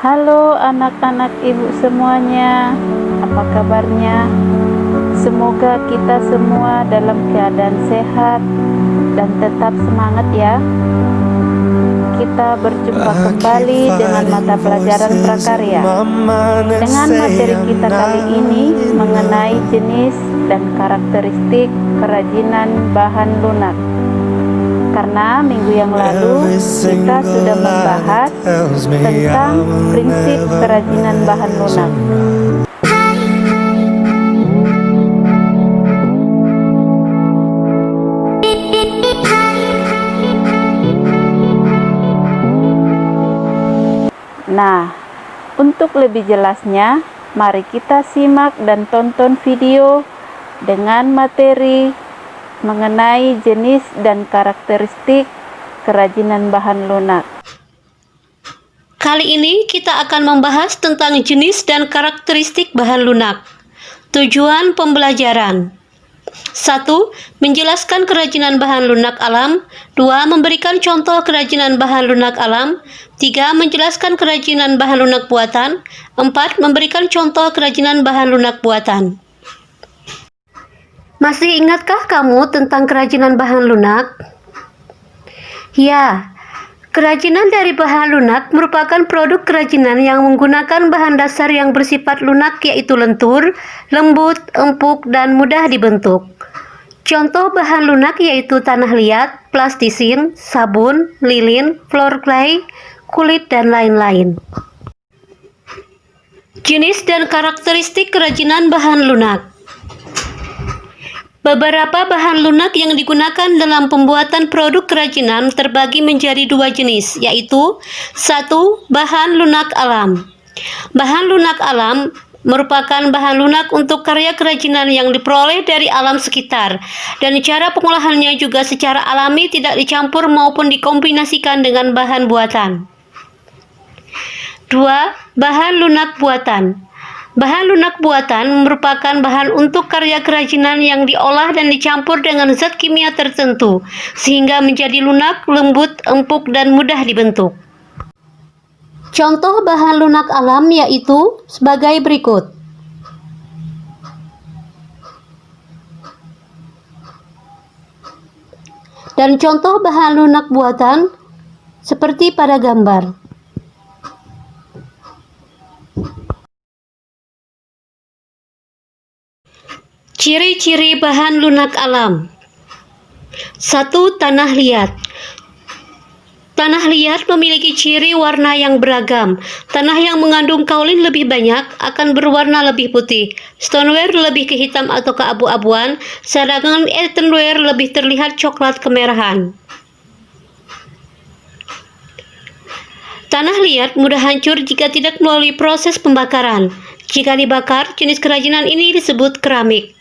Halo anak-anak ibu semuanya, apa kabarnya? Semoga kita semua dalam keadaan sehat dan tetap semangat ya. Kita berjumpa kembali dengan mata pelajaran prakarya. Dengan materi kita kali ini mengenai jenis dan karakteristik kerajinan bahan lunak. Karena minggu yang lalu kita sudah membahas tentang prinsip kerajinan bahan lunak. Nah, untuk lebih jelasnya, mari kita simak dan tonton video dengan materi mengenai jenis dan karakteristik kerajinan bahan lunak. Kali ini kita akan membahas tentang jenis dan karakteristik bahan lunak. Tujuan pembelajaran: 1. Menjelaskan kerajinan bahan lunak alam. 2. Memberikan contoh kerajinan bahan lunak alam. 3. Menjelaskan kerajinan bahan lunak buatan. 4. Memberikan contoh kerajinan bahan lunak buatan. Masih ingatkah kamu tentang kerajinan bahan lunak? Ya, kerajinan dari bahan lunak merupakan produk kerajinan yang menggunakan bahan dasar yang bersifat lunak, yaitu lentur, lembut, empuk, dan mudah dibentuk. Contoh bahan lunak yaitu tanah liat, plastisin, sabun, lilin, floor clay, kulit, dan lain-lain. Jenis dan karakteristik kerajinan bahan lunak. Beberapa bahan lunak yang digunakan dalam pembuatan produk kerajinan terbagi menjadi dua jenis, yaitu 1. Bahan lunak alam. Bahan lunak alam merupakan bahan lunak untuk karya kerajinan yang diperoleh dari alam sekitar, dan cara pengolahannya juga secara alami, tidak dicampur maupun dikombinasikan dengan bahan buatan. 2. Bahan lunak buatan. Bahan lunak buatan merupakan bahan untuk karya kerajinan yang diolah dan dicampur dengan zat kimia tertentu, sehingga menjadi lunak, lembut, empuk, dan mudah dibentuk. Contoh bahan lunak alam yaitu sebagai berikut. Dan contoh bahan lunak buatan seperti pada gambar. Ciri-ciri bahan lunak alam. 1. Tanah liat. Tanah liat memiliki ciri warna yang beragam. Tanah yang mengandung kaolin lebih banyak akan berwarna lebih putih, stoneware lebih ke hitam atau keabu-abuan, sedangkan earthenware lebih terlihat coklat kemerahan. Tanah liat mudah hancur jika tidak melalui proses pembakaran. Jika dibakar, jenis kerajinan ini disebut keramik.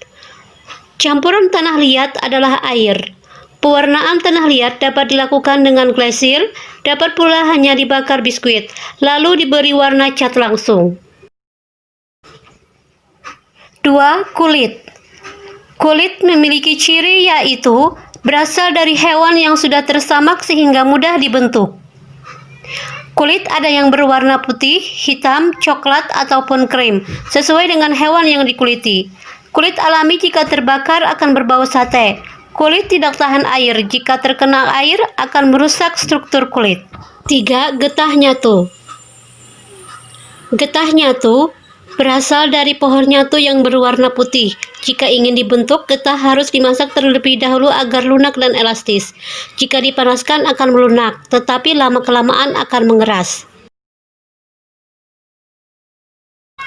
Campuran tanah liat adalah air. Pewarnaan tanah liat dapat dilakukan dengan glasir, dapat pula hanya dibakar biskuit, lalu diberi warna cat langsung. 2. Kulit. Kulit memiliki ciri yaitu berasal dari hewan yang sudah tersamak sehingga mudah dibentuk. Kulit ada yang berwarna putih, hitam, coklat, ataupun krim, sesuai dengan hewan yang dikuliti. Kulit alami jika terbakar akan berbau sate. Kulit tidak tahan air. Jika terkena air akan merusak struktur kulit. 3. Getah nyatu. Getah nyatu berasal dari pohon nyatu yang berwarna putih. Jika ingin dibentuk, getah harus dimasak terlebih dahulu agar lunak dan elastis. Jika dipanaskan akan melunak, tetapi lama-kelamaan akan mengeras.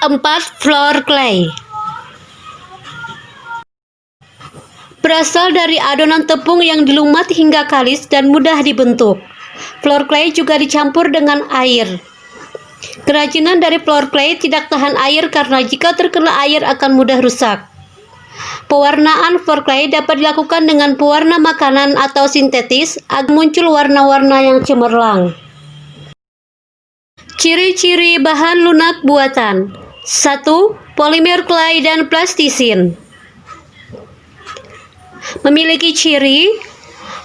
4. Floor clay. Berasal dari adonan tepung yang dilumat hingga kalis dan mudah dibentuk. Floor clay juga dicampur dengan air. Kerajinan dari floor clay tidak tahan air karena jika terkena air akan mudah rusak. Pewarnaan floor clay dapat dilakukan dengan pewarna makanan atau sintetis agar muncul warna-warna yang cemerlang. Ciri-ciri bahan lunak buatan. 1. Polimer clay dan plastisin. Memiliki ciri.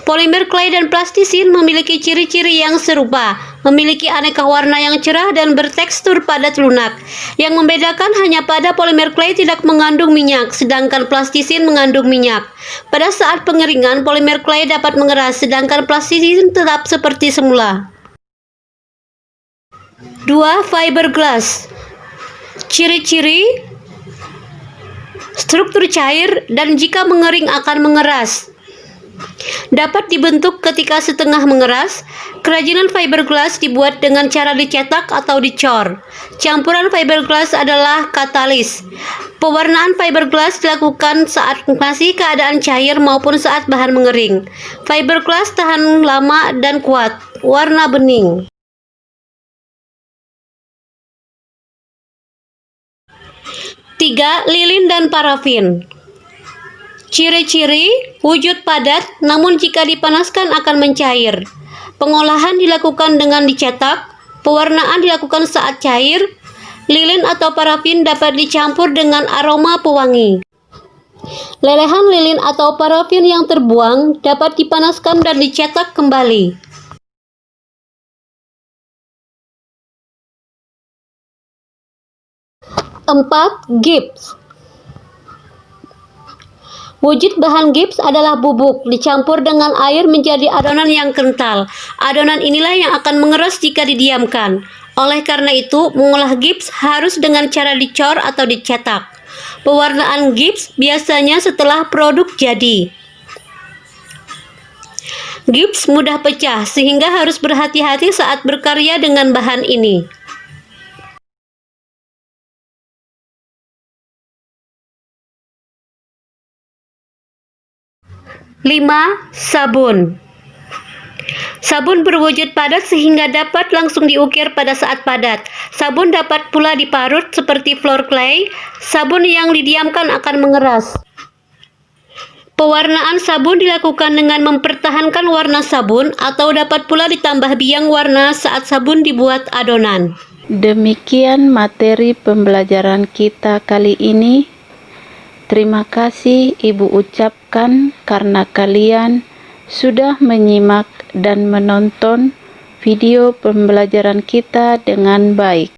Polimer clay dan plastisin memiliki ciri-ciri yang serupa, memiliki aneka warna yang cerah dan bertekstur padat lunak. Yang membedakan hanya pada polimer clay tidak mengandung minyak, sedangkan plastisin mengandung minyak. Pada saat pengeringan, polimer clay dapat mengeras, sedangkan plastisin tetap seperti semula. 2. Fiberglass. Ciri-ciri: struktur cair dan jika mengering akan mengeras. Dapat dibentuk ketika setengah mengeras. Kerajinan fiberglass dibuat dengan cara dicetak atau dicor. Campuran fiberglass adalah katalis. Pewarnaan fiberglass dilakukan saat masih keadaan cair maupun saat bahan mengering. Fiberglass tahan lama dan kuat. Warna bening. 3. Lilin dan parafin. Ciri-ciri: wujud padat, namun jika dipanaskan akan mencair. Pengolahan dilakukan dengan dicetak. Pewarnaan dilakukan saat cair. Lilin atau parafin dapat dicampur dengan aroma pewangi. Lelehan lilin atau parafin yang terbuang dapat dipanaskan dan dicetak kembali. 4. Gips. Wujud bahan gips adalah bubuk dicampur dengan air menjadi adonan yang kental. Adonan inilah yang akan mengeras jika didiamkan. Oleh karena itu, mengolah gips harus dengan cara dicor atau dicetak. Pewarnaan gips biasanya setelah produk jadi. Gips mudah pecah sehingga harus berhati-hati saat berkarya dengan bahan ini. 5. Sabun. Sabun berwujud padat sehingga dapat langsung diukir pada saat padat. Sabun dapat pula diparut seperti floor clay. Sabun yang didiamkan akan mengeras. Pewarnaan sabun dilakukan dengan mempertahankan warna sabun atau dapat pula ditambah biang warna saat sabun dibuat adonan. Demikian materi pembelajaran kita kali ini. Terima kasih Ibu ucapkan karena kalian sudah menyimak dan menonton video pembelajaran kita dengan baik.